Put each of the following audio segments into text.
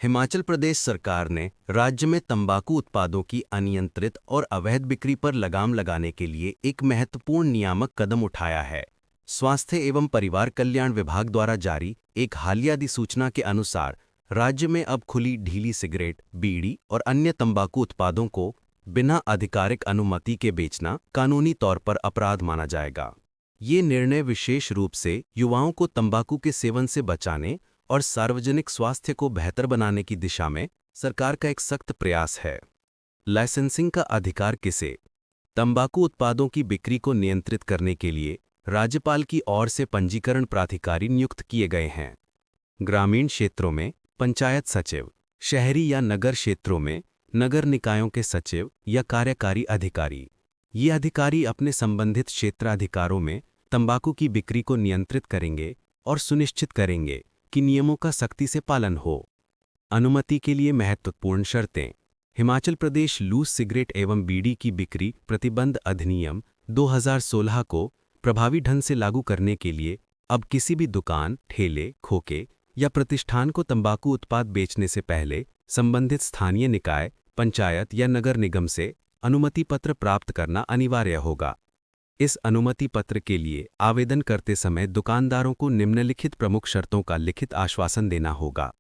हिमाचल प्रदेश सरकार ने राज्य में तंबाकू उत्पादों की अनियंत्रित और अवैध बिक्री पर लगाम लगाने के लिए एक महत्वपूर्ण नियामक कदम उठाया है। स्वास्थ्य एवं परिवार कल्याण विभाग द्वारा जारी एक हालिया अधिसूचना के अनुसार राज्य में अब खुली ढीली सिगरेट, बीड़ी और अन्य तंबाकू उत्पादों को बिना आधिकारिक अनुमति के बेचना कानूनी तौर पर अपराध माना जाएगा। ये निर्णय विशेष रूप से युवाओं को तंबाकू के सेवन से बचाने और सार्वजनिक स्वास्थ्य को बेहतर बनाने की दिशा में सरकार का एक सख्त प्रयास है। लाइसेंसिंग का अधिकार किसे? तंबाकू उत्पादों की बिक्री को नियंत्रित करने के लिए राज्यपाल की ओर से पंजीकरण प्राधिकारी नियुक्त किए गए हैं। ग्रामीण क्षेत्रों में पंचायत सचिव, शहरी या नगर क्षेत्रों में नगर निकायों के सचिव या कार्यकारी अधिकारी। ये अधिकारी अपने संबंधित क्षेत्राधिकारों में तंबाकू की बिक्री को नियंत्रित करेंगे और सुनिश्चित करेंगे कि नियमों का सख्ती से पालन हो। अनुमति के लिए महत्वपूर्ण शर्तें। हिमाचल प्रदेश लूज सिगरेट एवं बीड़ी की बिक्री प्रतिबंध अधिनियम 2016 को प्रभावी ढंग से लागू करने के लिए अब किसी भी दुकान, ठेले, खोखे या प्रतिष्ठान को तंबाकू उत्पाद बेचने से पहले संबंधित स्थानीय निकाय, पंचायत या नगर निगम से अनुमति पत्र प्राप्त करना अनिवार्य होगा। इस अनुमति पत्र के लिए आवेदन करते समय दुकानदारों को निम्नलिखित प्रमुख शर्तों का लिखित आश्वासन देना होगा।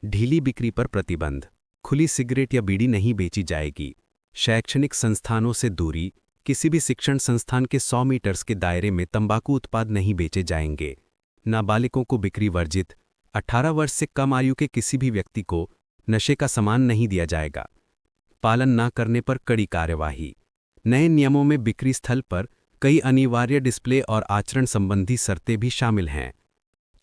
ढीली बिक्री पर प्रतिबंध। खुली सिगरेट या बीड़ी नहीं बेची जाएगी। शैक्षणिक संस्थानों से दूरी। किसी भी शिक्षण संस्थान के 100 मीटर्स के दायरे में तंबाकू उत्पाद नहीं बेचे जाएंगे। नाबालिगों को बिक्री वर्जित। 18 वर्ष से कम आयु के किसी भी व्यक्ति को नशे का सामान नहीं दिया जाएगा। पालन न करने पर कड़ी कार्यवाही। नए नियमों में बिक्री स्थल पर कई अनिवार्य डिस्प्ले और आचरण संबंधी शर्तें भी शामिल हैं।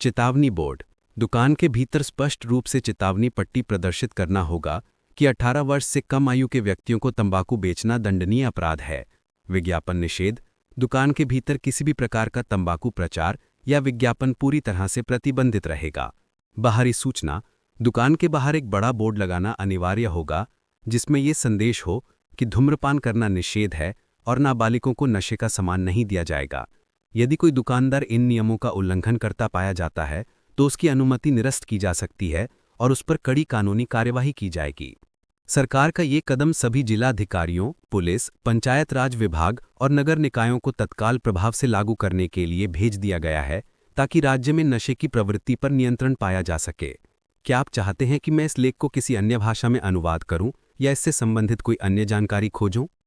चेतावनी बोर्ड। दुकान के भीतर स्पष्ट रूप से चेतावनी पट्टी प्रदर्शित करना होगा कि 18 वर्ष से कम आयु के व्यक्तियों को तंबाकू बेचना दंडनीय अपराध है। विज्ञापन निषेध। दुकान के भीतर किसी भी प्रकार का तंबाकू प्रचार या विज्ञापन पूरी तरह से प्रतिबंधित रहेगा। बाहरी सूचना। दुकान के बाहर एक बड़ा बोर्ड लगाना अनिवार्य होगा जिसमें यह संदेश हो कि धूम्रपान करना निषेध है और नाबालिगों को नशे का सामान नहीं दिया जाएगा। यदि कोई दुकानदार इन नियमों का उल्लंघन करता पाया जाता है तो उसकी अनुमति निरस्त की जा सकती है और उस पर कड़ी कानूनी कार्यवाही की जाएगी। सरकार का ये कदम सभी जिलाधिकारियों, पुलिस, पंचायत राज विभाग और नगर निकायों को तत्काल प्रभाव से लागू करने के लिए भेज दिया गया है ताकि राज्य में नशे की प्रवृत्ति पर नियंत्रण पाया जा सके। क्या आप चाहते हैं कि मैं इस लेख को किसी अन्य भाषा में अनुवाद करूं या इससे संबंधित कोई अन्य जानकारी खोजूं?